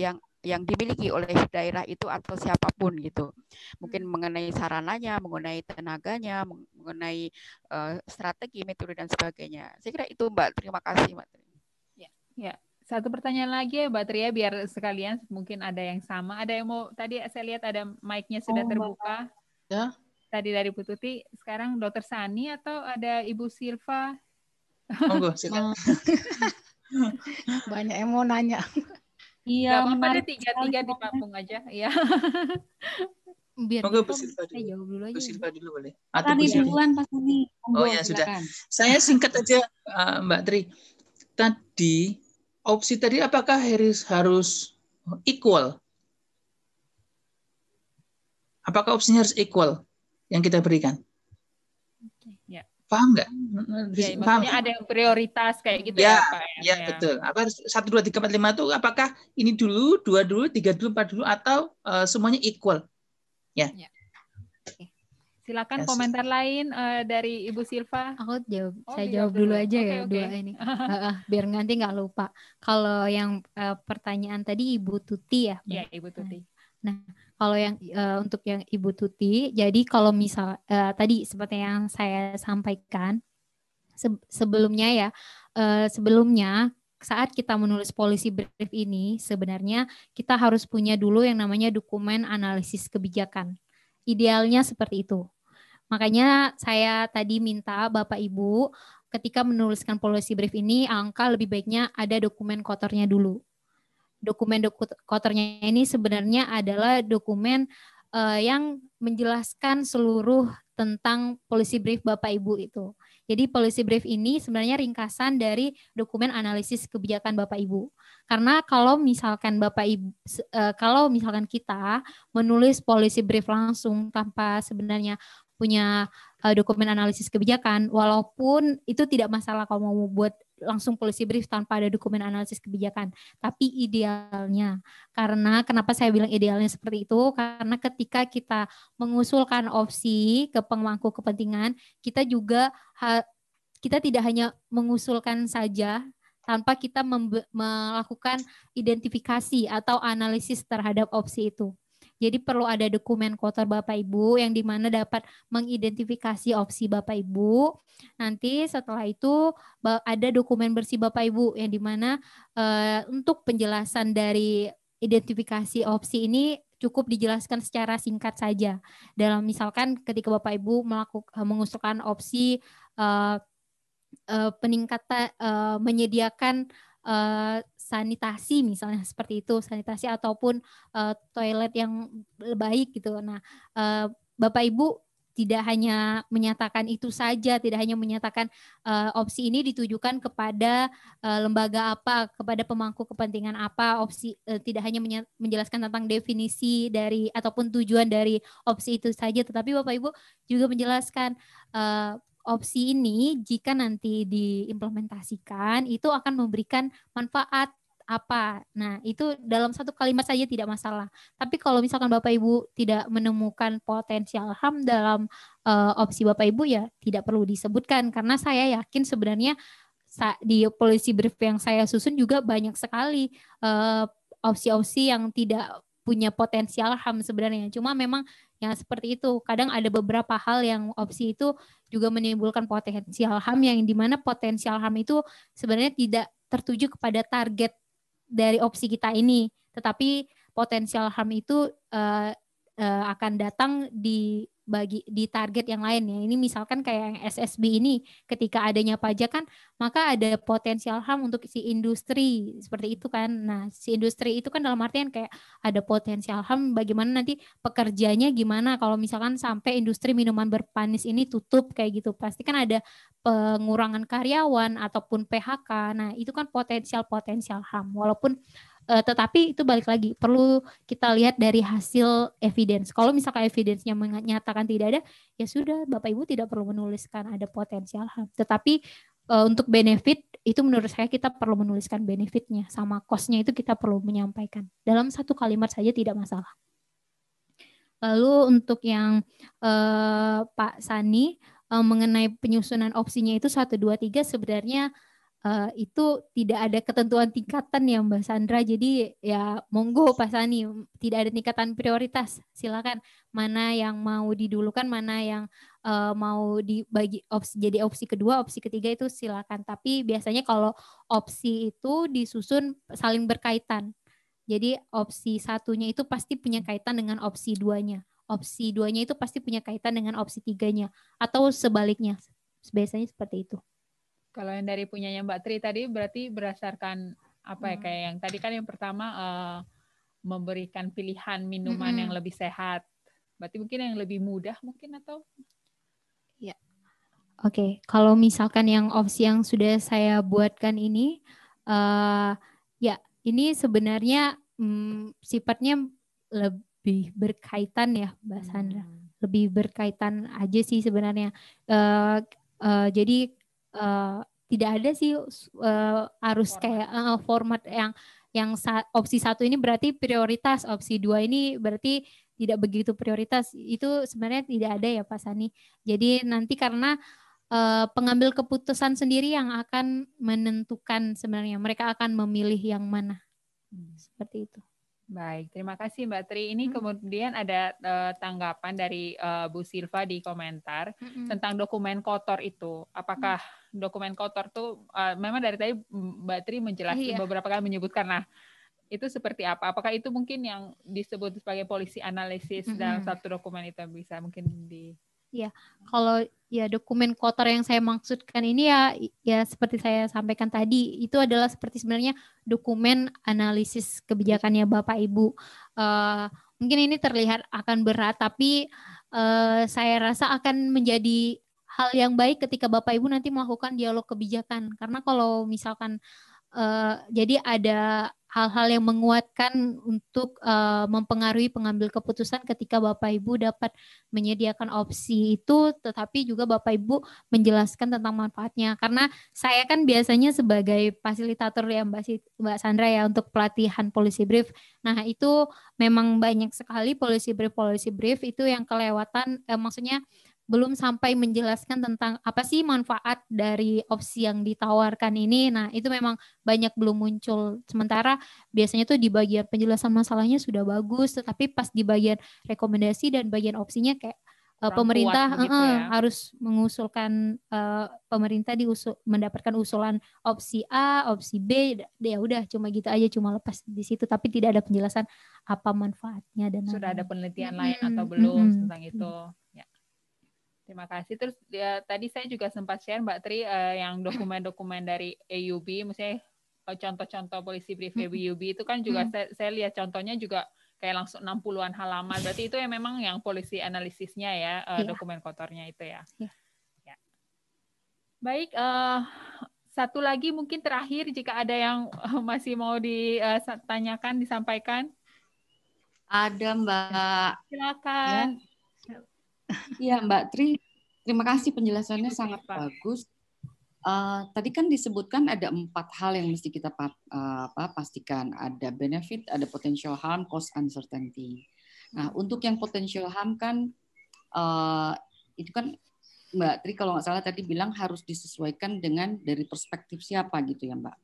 yang dimiliki oleh daerah itu atau siapapun gitu. Mungkin mengenai sarananya, mengenai tenaganya, mengenai strategi, metode dan sebagainya. Saya kira itu Mbak. Terima kasih Mbak. Ya. Satu pertanyaan lagi ya Mbak Tria, biar sekalian mungkin ada yang sama. Ada yang mau, tadi saya lihat ada mic-nya sudah terbuka. Ya. Tadi dari Bu Tuti, sekarang Dokter Sani atau ada Ibu Silva? Monggo, silakan. Banyak yang mau nanya. Iya, menarik. Tiga di Papung aja. Ya. Biar Monggo Bu Silva dulu. Jawab dulu aja. Bu Silva dulu boleh. Atau Bu duluan Pak Sani. Oh ya sudah. Saya singkat aja Mbak Tri. Tadi opsi tadi apakah harus equal? Apakah opsinya harus equal yang kita berikan? Ya. Paham nggak? Ya, maksudnya ada yang prioritas kayak gitu ya, Pak? Ya, betul. Apa 1, 2, 3, 4, 5 itu apakah ini dulu, 2 dulu, 3 dulu, 4 dulu, atau semuanya equal? Ya. Silakan komentar lain dari Ibu Silva. Aku jawab, saya jawab dulu aja ya dua ini. Biar nanti nggak lupa. Kalau yang pertanyaan tadi Ibu Tuti ya. Iya, Ibu Tuti. Nah, kalau yang untuk yang Ibu Tuti, jadi kalau misal tadi seperti yang saya sampaikan sebelumnya saat kita menulis policy brief ini sebenarnya kita harus punya dulu yang namanya dokumen analisis kebijakan. Idealnya seperti itu. Makanya saya tadi minta Bapak Ibu ketika menuliskan policy brief ini angka lebih baiknya ada dokumen kotornya dulu. Dokumen kotornya ini sebenarnya adalah dokumen yang menjelaskan seluruh tentang policy brief Bapak Ibu itu. Jadi policy brief ini sebenarnya ringkasan dari dokumen analisis kebijakan Bapak Ibu. Karena kalau misalkan Bapak Ibu, kalau misalkan kita menulis policy brief langsung tanpa sebenarnya punya dokumen analisis kebijakan, walaupun itu tidak masalah kalau mau buat langsung policy brief tanpa ada dokumen analisis kebijakan, tapi idealnya, karena kenapa saya bilang idealnya seperti itu, karena ketika kita mengusulkan opsi ke pemangku kepentingan, kita juga kita tidak hanya mengusulkan saja tanpa kita melakukan identifikasi atau analisis terhadap opsi itu. Jadi perlu ada dokumen kotor Bapak Ibu yang dimana dapat mengidentifikasi opsi Bapak Ibu. Nanti setelah itu ada dokumen bersih Bapak Ibu yang dimana untuk penjelasan dari identifikasi opsi ini cukup dijelaskan secara singkat saja. Dalam misalkan ketika Bapak Ibu mengusulkan opsi peningkatan menyediakan sanitasi misalnya seperti itu, sanitasi ataupun toilet yang baik gitu. Nah, Bapak Ibu tidak hanya menyatakan itu saja, tidak hanya menyatakan opsi ini ditujukan kepada lembaga apa, kepada pemangku kepentingan apa, opsi tidak hanya menjelaskan tentang definisi dari ataupun tujuan dari opsi itu saja, tetapi Bapak Ibu juga menjelaskan opsi ini jika nanti diimplementasikan itu akan memberikan manfaat apa. Nah, itu dalam satu kalimat saja tidak masalah. Tapi kalau misalkan Bapak Ibu tidak menemukan potensial HAM dalam opsi Bapak Ibu, ya tidak perlu disebutkan, karena saya yakin sebenarnya di policy brief yang saya susun juga banyak sekali opsi-opsi yang tidak punya potensial HAM sebenarnya. Cuma memang ya seperti itu. Kadang ada beberapa hal yang opsi itu juga menimbulkan potensial HAM, yang dimana potensial HAM itu sebenarnya tidak tertuju kepada target dari opsi kita ini, tetapi potensial HAM itu akan datang di target yang lain ya. Ini misalkan kayak yang SSB ini, ketika adanya pajak kan, maka ada potensial HAM untuk si industri seperti itu kan. Nah, si industri itu kan dalam artian kayak ada potensial HAM bagaimana nanti pekerjanya gimana kalau misalkan sampai industri minuman berpanis ini tutup kayak gitu. Pasti kan ada pengurangan karyawan ataupun PHK. Nah, itu kan potensial HAM. Walaupun tetapi itu balik lagi perlu kita lihat dari hasil evidence. Kalau misalkan evidence-nya menyatakan tidak ada, ya sudah Bapak Ibu tidak perlu menuliskan ada potensial HAM. Tetapi untuk benefit itu menurut saya kita perlu menuliskan benefitnya, sama cost-nya itu kita perlu menyampaikan. Dalam satu kalimat saja tidak masalah. Lalu untuk yang Pak Sani mengenai penyusunan opsinya itu 1, 2, 3 sebenarnya itu tidak ada ketentuan tingkatan ya Mbak Sandra, jadi ya monggo Pak Sani, tidak ada tingkatan prioritas, silakan mana yang mau didulukan, mana yang mau dibagi opsi jadi opsi kedua, opsi ketiga itu silakan. Tapi biasanya kalau opsi itu disusun saling berkaitan, jadi opsi satunya itu pasti punya kaitan dengan opsi duanya, opsi duanya itu pasti punya kaitan dengan opsi tiganya, atau sebaliknya, biasanya seperti itu. Kalau yang dari punyanya Mbak Tri tadi berarti berdasarkan apa ya, kayak yang tadi kan yang pertama memberikan pilihan minuman yang lebih sehat. Berarti mungkin yang lebih mudah mungkin atau? Ya. Oke, kalau misalkan yang opsi yang sudah saya buatkan ini ya ini sebenarnya sifatnya lebih berkaitan ya Mbak Sandra. Lebih berkaitan aja sih sebenarnya. Jadi tidak ada sih harus kayak format yang opsi 1 ini berarti prioritas, opsi 2 ini berarti tidak begitu prioritas. Itu sebenarnya tidak ada ya Pak Sani. Jadi nanti karena pengambil keputusan sendiri yang akan menentukan sebenarnya mereka akan memilih yang mana. Seperti itu. Baik, terima kasih Mbak Tri. Ini kemudian ada tanggapan dari Bu Silva di komentar tentang dokumen kotor itu. Apakah dokumen kotor itu memang dari tadi Mbak Tri menjelaskan beberapa kali menyebutkan, nah itu seperti apa? Apakah itu mungkin yang disebut sebagai policy analysis dalam satu dokumen itu bisa mungkin di... Ya, kalau ya dokumen kotor yang saya maksudkan ini ya seperti saya sampaikan tadi, itu adalah seperti sebenarnya dokumen analisis kebijakannya Bapak Ibu. Mungkin ini terlihat akan berat, tapi saya rasa akan menjadi hal yang baik ketika Bapak Ibu nanti melakukan dialog kebijakan. Karena kalau misalkan jadi ada hal-hal yang menguatkan untuk mempengaruhi pengambil keputusan ketika Bapak Ibu dapat menyediakan opsi itu, tetapi juga Bapak Ibu menjelaskan tentang manfaatnya. Karena saya kan biasanya sebagai fasilitator ya Mbak Sandra ya untuk pelatihan policy brief. Nah itu memang banyak sekali policy brief itu yang kelewatan, maksudnya belum sampai menjelaskan tentang apa sih manfaat dari opsi yang ditawarkan ini. Nah, itu memang banyak belum muncul. Sementara biasanya tuh di bagian penjelasan masalahnya sudah bagus, tetapi pas di bagian rekomendasi dan bagian opsinya kayak pemerintah harus mengusulkan, pemerintah mendapatkan usulan opsi A, opsi B, ya udah cuma gitu aja, cuma lepas di situ, tapi tidak ada penjelasan apa manfaatnya dan sudah ada penelitian lain atau belum tentang itu. Ya. Terima kasih. Terus tadi saya juga sempat share Mbak Tri yang dokumen-dokumen dari AUB, misalnya contoh-contoh policy brief AUB itu kan juga saya lihat contohnya juga kayak langsung 60-an halaman. Berarti itu yang memang yang policy analisisnya ya, dokumen kotornya itu ya. Ya. Baik, satu lagi mungkin terakhir jika ada yang masih mau ditanyakan, disampaikan. Ada Mbak. Silakan. Iya Mbak Tri, terima kasih penjelasannya sangat bagus. Tadi kan disebutkan ada 4 hal yang mesti kita pastikan. Ada benefit, ada potential harm, cost, uncertainty. Nah, untuk yang potential harm kan, itu kan Mbak Tri kalau nggak salah tadi bilang harus disesuaikan dengan dari perspektif siapa gitu ya Mbak.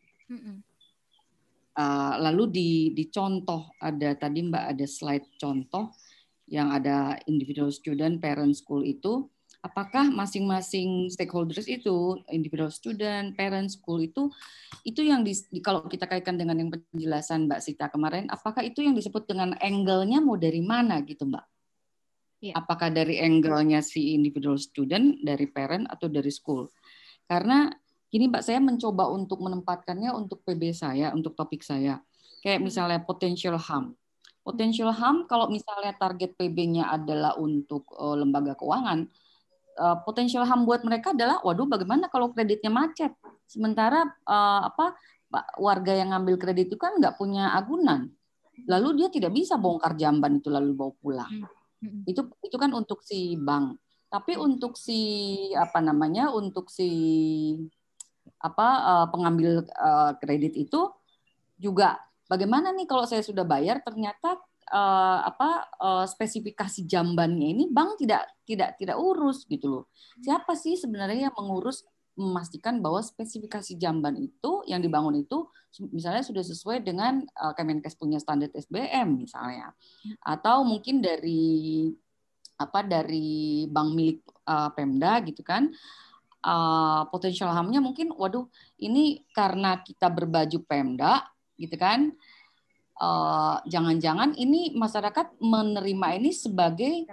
Lalu di contoh ada tadi Mbak ada slide contoh yang ada individual student, parent, school itu. Apakah masing-masing stakeholders itu, individual student, parent, school itu yang kalau kita kaitkan dengan yang penjelasan Mbak Sita kemarin, apakah itu yang disebut dengan angle-nya mau dari mana gitu Mbak? Ya. Apakah dari angle-nya si individual student, dari parent, atau dari school? Karena gini Mbak, saya mencoba untuk menempatkannya untuk PB saya, untuk topik saya. Kayak misalnya potential harm. Potential harm kalau misalnya target PB-nya adalah untuk lembaga keuangan, potential harm buat mereka adalah, waduh, bagaimana kalau kreditnya macet? Sementara warga yang ngambil kredit itu kan nggak punya agunan, lalu dia tidak bisa bongkar jamban itu lalu bawa pulang. Itu kan untuk si bank. Tapi untuk si pengambil kredit itu juga bagaimana nih kalau saya sudah bayar ternyata spesifikasi jambannya ini bank tidak urus gitu loh. Siapa sih sebenarnya yang mengurus memastikan bahwa spesifikasi jamban itu yang dibangun itu misalnya sudah sesuai dengan Kemenkes punya standar SBM misalnya, atau mungkin dari bank milik Pemda gitu kan. Potential harm-nya mungkin, waduh, ini karena kita berbaju Pemda gitu kan. Jangan-jangan ini masyarakat menerima ini sebagai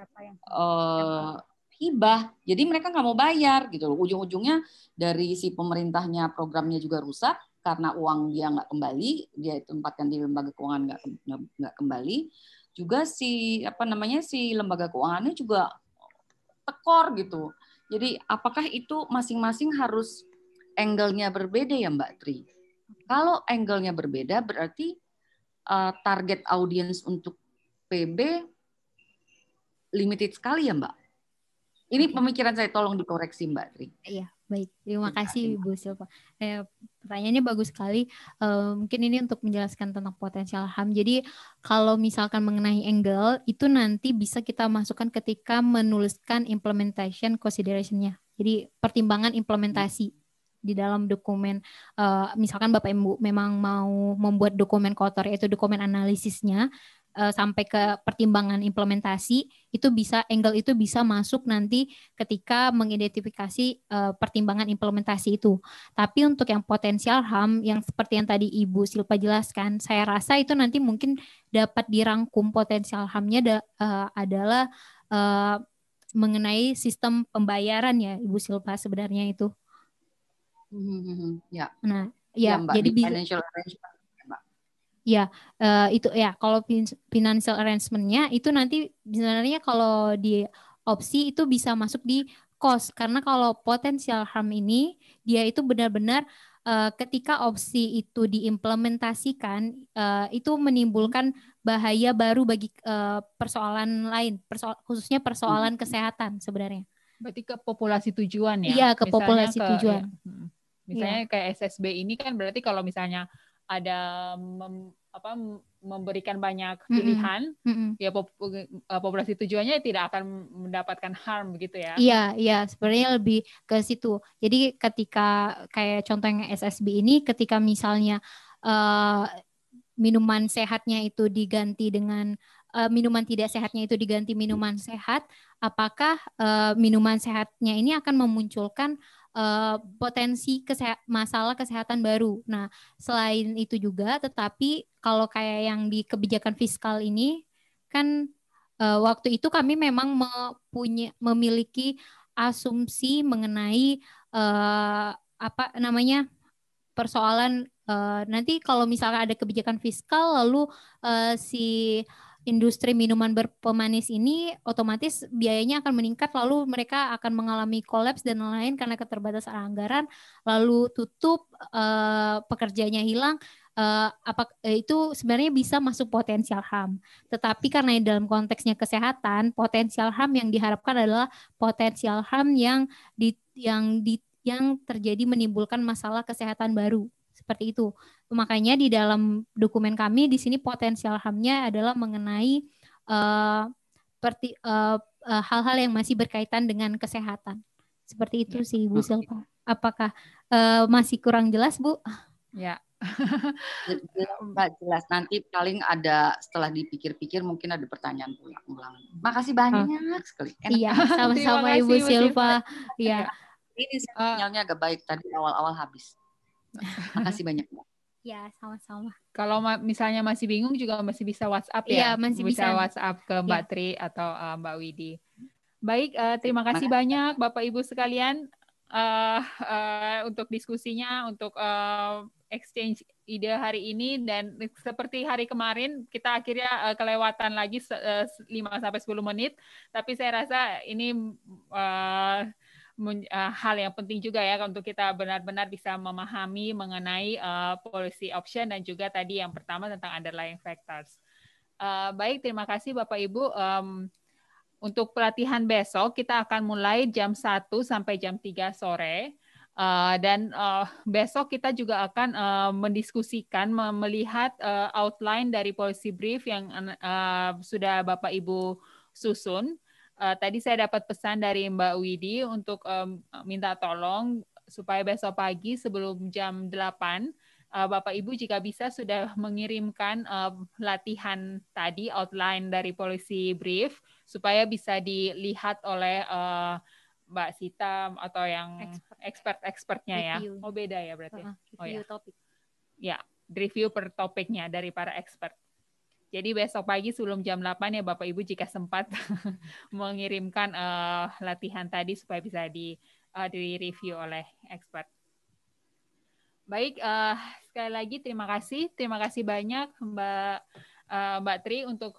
hibah, jadi mereka nggak mau bayar gitu loh. Ujung-ujungnya dari si pemerintahnya programnya juga rusak karena uang dia nggak kembali, dia tempatkan di lembaga keuangan nggak kembali. Juga si lembaga keuangannya juga tekor gitu. Jadi apakah itu masing-masing harus angle-nya berbeda ya Mbak Tri? Kalau angle-nya berbeda berarti target audience untuk PB limited sekali ya Mbak. Ini pemikiran saya, tolong dikoreksi Mbak Tri. Iya, baik. Terima kasih Ibu Silva. Pertanyaannya bagus sekali. Mungkin ini untuk menjelaskan tentang potensial harm. Jadi kalau misalkan mengenai angle, itu nanti bisa kita masukkan ketika menuliskan implementation consideration-nya. Jadi pertimbangan implementasi di dalam dokumen, misalkan Bapak Ibu memang mau membuat dokumen kotor, yaitu dokumen analisisnya, sampai ke pertimbangan implementasi, itu bisa, angle itu bisa masuk nanti ketika mengidentifikasi pertimbangan implementasi itu. Tapi untuk yang potensial harm, yang seperti yang tadi Ibu Silva jelaskan, saya rasa itu nanti mungkin dapat dirangkum potensial harm-nya adalah mengenai sistem pembayaran ya Ibu Silva sebenarnya itu. Ya. Nah, ya, Mbak, jadi bisa financial arrangement, Mbak. Ya, itu ya kalau financial arrangement-nya itu nanti sebenarnya kalau di opsi itu bisa masuk di cost, karena kalau potential harm ini dia itu benar-benar ketika opsi itu diimplementasikan itu menimbulkan bahaya baru bagi persoalan lain, khususnya persoalan kesehatan sebenarnya. Berarti ke populasi tujuan ya? Iya, ke populasi tujuan. Ya. Misalnya kayak SSB ini kan berarti kalau misalnya ada memberikan banyak pilihan, ya populasi tujuannya tidak akan mendapatkan harm begitu ya? Iya, sebenarnya lebih ke situ. Jadi ketika kayak contohnya SSB ini, ketika misalnya minuman sehatnya itu diganti dengan minuman tidak sehatnya itu diganti minuman sehat, apakah minuman sehatnya ini akan memunculkan potensi masalah kesehatan baru. Nah, selain itu juga, tetapi kalau kayak yang di kebijakan fiskal ini, kan waktu itu kami memang memiliki asumsi mengenai persoalan nanti kalau misalnya ada kebijakan fiskal lalu si industri minuman berpemanis ini otomatis biayanya akan meningkat, lalu mereka akan mengalami kolaps dan lain-lain karena keterbatasan anggaran, lalu tutup, pekerjanya hilang. Itu sebenarnya bisa masuk potensial HAM. Tetapi karena dalam konteksnya kesehatan, potensial HAM yang diharapkan adalah potensial HAM yang terjadi menimbulkan masalah kesehatan baru. Seperti itu. Makanya di dalam dokumen kami di sini potensial HAM-nya adalah mengenai hal-hal yang masih berkaitan dengan kesehatan. Seperti itu sih Bu Silva. Apakah masih kurang jelas, Bu? Ya. Mbak jelas, nanti paling ada setelah dipikir-pikir mungkin ada pertanyaan ulang. Makasih banyak sekali. Iya, sama-sama Ibu Silva. Iya. Ini sinyalnya agak baik tadi awal-awal habis. Makasih banyak, Mbak. Ya, sama-sama. Kalau misalnya masih bingung juga masih bisa WhatsApp ya. Iya, masih bisa WhatsApp ke Mbak Tri atau Mbak Widi. Baik, terima kasih banyak Bapak Ibu sekalian untuk diskusinya, untuk exchange ide hari ini, dan seperti hari kemarin kita akhirnya kelewatan lagi 5-10 menit, tapi saya rasa ini hal yang penting juga ya untuk kita benar-benar bisa memahami mengenai policy option dan juga tadi yang pertama tentang underlying factors. Baik, terima kasih Bapak Ibu. Untuk pelatihan besok kita akan mulai jam 1 sampai jam 3 sore. Dan besok kita juga akan mendiskusikan, melihat outline dari policy brief yang sudah Bapak Ibu susun. Tadi saya dapat pesan dari Mbak Widi untuk minta tolong supaya besok pagi sebelum jam 8 Bapak Ibu jika bisa sudah mengirimkan latihan tadi, outline dari policy brief, supaya bisa dilihat oleh Mbak Sita atau yang expert-expertnya ya. Oh beda ya berarti. Review topik. Ya, review per topiknya dari para expert. Jadi besok pagi sebelum jam 8 ya Bapak Ibu jika sempat mengirimkan latihan tadi supaya bisa di-review oleh expert. Baik, sekali lagi terima kasih banyak Mbak Tri untuk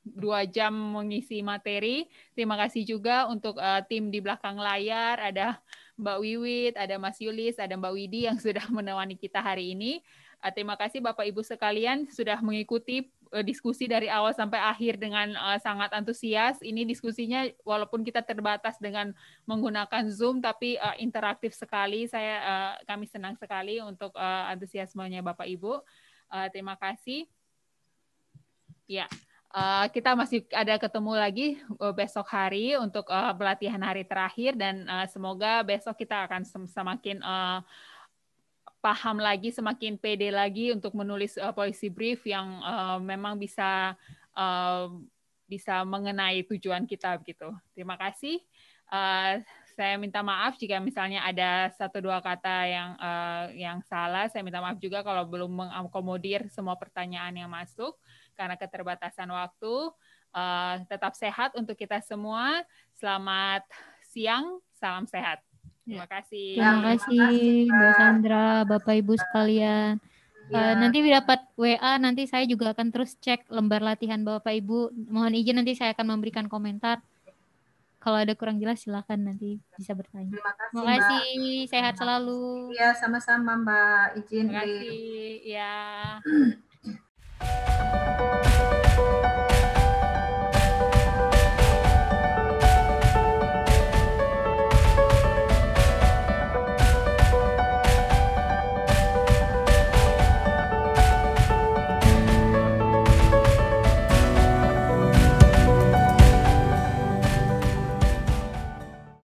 2 jam mengisi materi. Terima kasih juga untuk tim di belakang layar, ada Mbak Wiwit, ada Mas Yulis, ada Mbak Widi yang sudah menemani kita hari ini. Terima kasih Bapak Ibu sekalian sudah mengikuti diskusi dari awal sampai akhir dengan sangat antusias. Ini diskusinya walaupun kita terbatas dengan menggunakan Zoom, tapi interaktif sekali. Kami senang sekali untuk antusiasmenya Bapak Ibu. Terima kasih. Ya, kita masih ada ketemu lagi besok hari untuk pelatihan hari terakhir, dan semoga besok kita akan semakin paham lagi, semakin pede lagi untuk menulis policy brief yang memang bisa mengenai tujuan kita begitu. Terima kasih. Saya minta maaf jika misalnya ada 1-2 kata yang salah. Saya minta maaf juga kalau belum mengakomodir semua pertanyaan yang masuk karena keterbatasan waktu. Tetap sehat untuk kita semua. Selamat siang, salam sehat. Terima kasih. Terima kasih Mbak Sandra, Bapak Ibu sekalian. Nanti dapat WA, nanti saya juga akan terus cek lembar latihan Bapak Ibu. Mohon izin nanti saya akan memberikan komentar. Kalau ada kurang jelas silakan nanti bisa bertanya. Terima kasih, Mbak. Sehat selalu. Iya, sama-sama Mbak. Izin. Terima kasih. Ya.